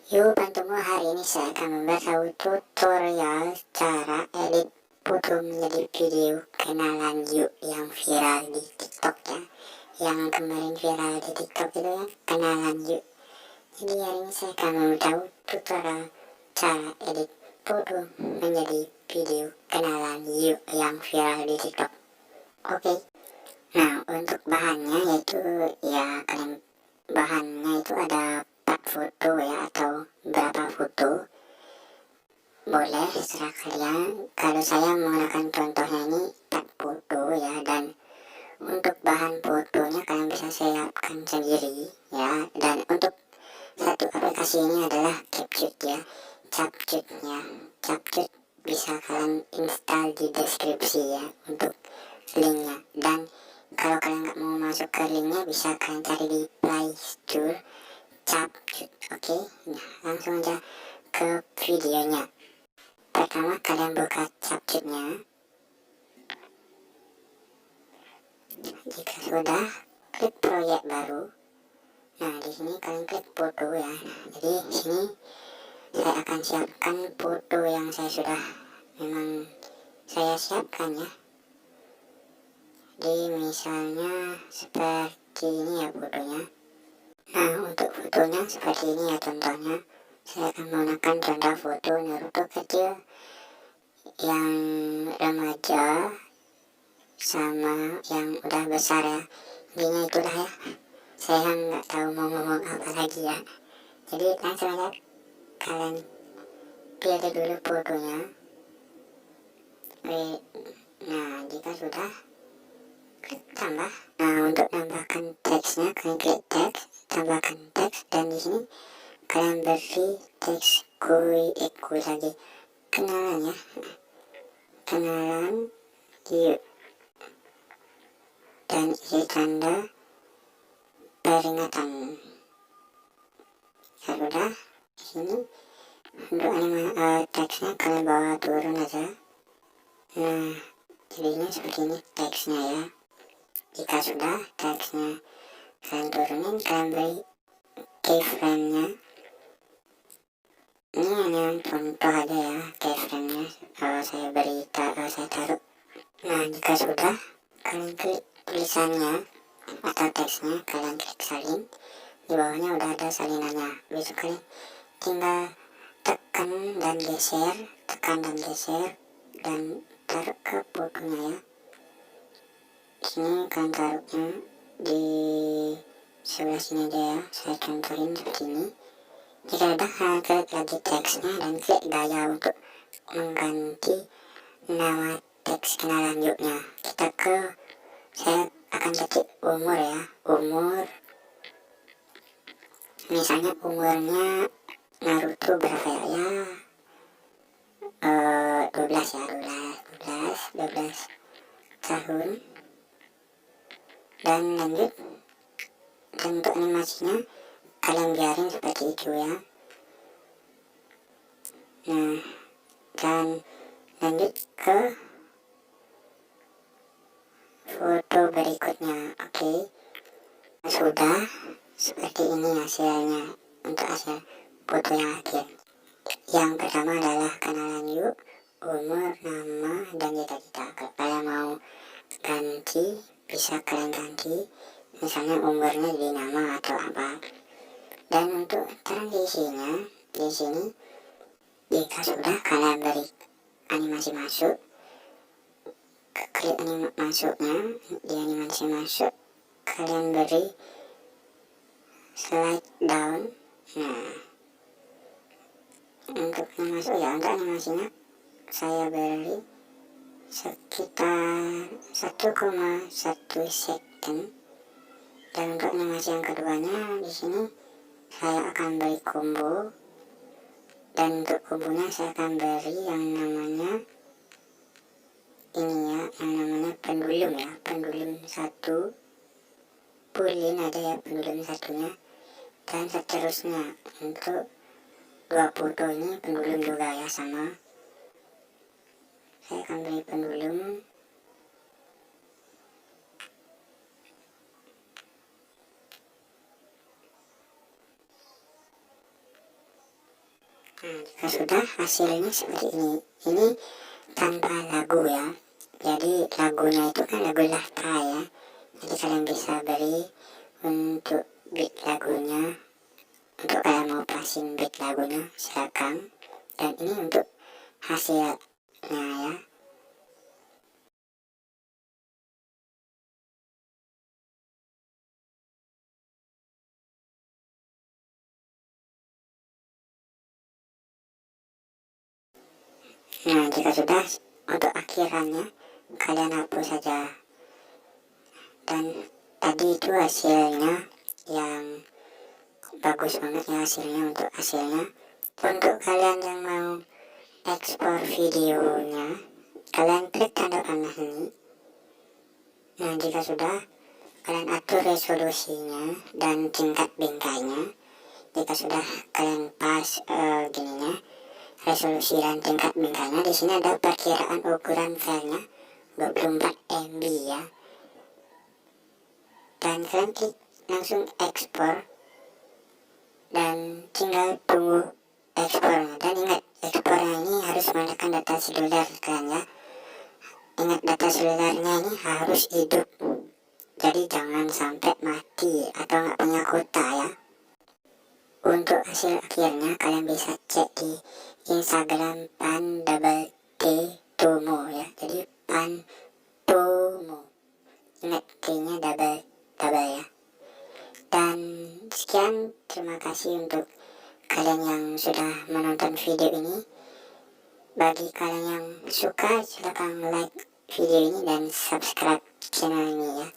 Yuk PanTomo, hari ini saya akan memberitahu tutorial cara edit foto menjadi video kenalan Yuk yang viral di TikTok ya. Yang kemarin viral di TikTok itu ya, kenalan Yuk. Jadi hari ini saya akan memberitahu tutorial cara edit foto menjadi video kenalan Yuk yang viral di TikTok. Oke. Nah, untuk bahannya yaitu ya bahannya itu ada 4 foto ya, atau berapa foto boleh terserah kalian. Kalau saya menggunakan contohnya ini 4 foto ya, dan untuk bahan fotonya kalian bisa siapkan sendiri ya. Dan untuk satu aplikasi ini adalah Capcut ya, Capcut bisa kalian install di deskripsi ya untuk linknya. Dan kalau kalian nggak mau masuk ke linknya, bisa kalian cari di Play Store Capcut. Oke, nah langsung aja ke videonya. Pertama kalian buka Capcutnya. Jika sudah, klik proyek baru. Nah di sini kalian klik foto ya. Jadi sini saya akan siapkan foto yang saya siapkan ya. Jadi misalnya seperti ini ya fotonya. Nah untuk fotonya seperti ini ya contohnya. Saya akan menggunakan contoh foto Naruto kecil, yang remaja, sama yang udah besar ya. Intinya itulah ya. Saya nggak tahu mau ngomong apa lagi ya. Jadi langsung aja kalian pilih dulu fotonya. Nah jika sudah, klik tambah. Nah untuk tambahkan teksnya kalian klik teks, tambahkan teks, dan di sini kalian beri teks kui lagi kenalan ya, kenalan Yuk, dan isi tanda peringatan. Ya sudah, di sini untuk teksnya kalian bawa turun aja. Nah jadinya seperti ini teksnya ya. Jika sudah teksnya kalian turunin, kalian beri keyframe-nya. Ini hanya contoh aja ya keyframe-nya. Saya taruh. Nah jika sudah, kalian klik tulisannya atau teksnya, kalian klik salin. Di bawahnya udah ada salinannya. Bisa kalian tinggal tekan dan geser, dan taruh ke fotonya ya. Sini kalian taruhnya di sebelah sini aja ya. Saya contohin seperti ini. Jika udah, kalian klik lagi teksnya dan klik gaya untuk mengganti nama teks kenalan Yuknya. Saya akan ketik umur ya, misalnya umurnya Naruto berapa ya, 12 ya, 12 tahun, dan lanjut. Dan untuk animasinya kalian biarin seperti itu ya. Nah dan lanjut ke foto berikutnya. Oke. Sudah seperti ini hasilnya untuk hasil foto yang akhir. Yang pertama adalah kenalan Yuk, umur, nama, dan cita-cita. Kalau kalian mau ganti, bisa kalian ganti, misalnya umurnya jadi nama atau apa. Dan untuk transisinya di sini, jika sudah, kalian beri animasi masuk. Klik masuknya, di animasi masuk kalian beri slide down. Nah untuk masuk ya, untuk animasinya saya beri sekitar 1,1 second. Dan untuk animasi yang keduanya di sini saya akan beri combo, dan untuk kombonya saya akan beri yang namanya ini ya, yang namanya pendulum ya, pendulum 1, pulin ada ya pendulum satunya, dan seterusnya. Untuk 2 foto ini pendulum juga ya, sama. Saya akan beri pendulum. Nah, jika sudah, hasilnya seperti ini tanpa lagu ya. Jadi lagunya itu kan lagu Lafta ya, jadi kalian bisa beri untuk beat lagunya. Untuk kalian mau passing beat lagunya silakan. Dan ini untuk hasilnya ya. Nah, jika sudah, untuk akhirannya kalian hapus saja. Dan tadi itu hasilnya yang bagus banget ya, untuk hasilnya. Untuk kalian yang mau ekspor videonya, kalian klik tanda panah ini. Nah, jika sudah, kalian atur resolusinya dan tingkat bingkainya. Jika sudah kalian pas gininya, resolusi dan tingkat bingkainya, di sini ada perkiraan ukuran filenya 24 MB ya. Dan kalian klik langsung ekspor dan tinggal tunggu ekspornya. Dan ingat, ekspornya ini harus menggunakan data seluler kalian ya. Ingat, data selulernya ini harus hidup, jadi jangan sampai mati atau nggak punya kuota ya. Untuk hasil akhirnya kalian bisa cek di Instagram PanTomo ya. Jadi PanTomo, ingat T-nya double ya. Dan sekian, terima kasih untuk kalian yang sudah menonton video ini. Bagi kalian yang suka, silahkan like video ini dan subscribe channel ini ya.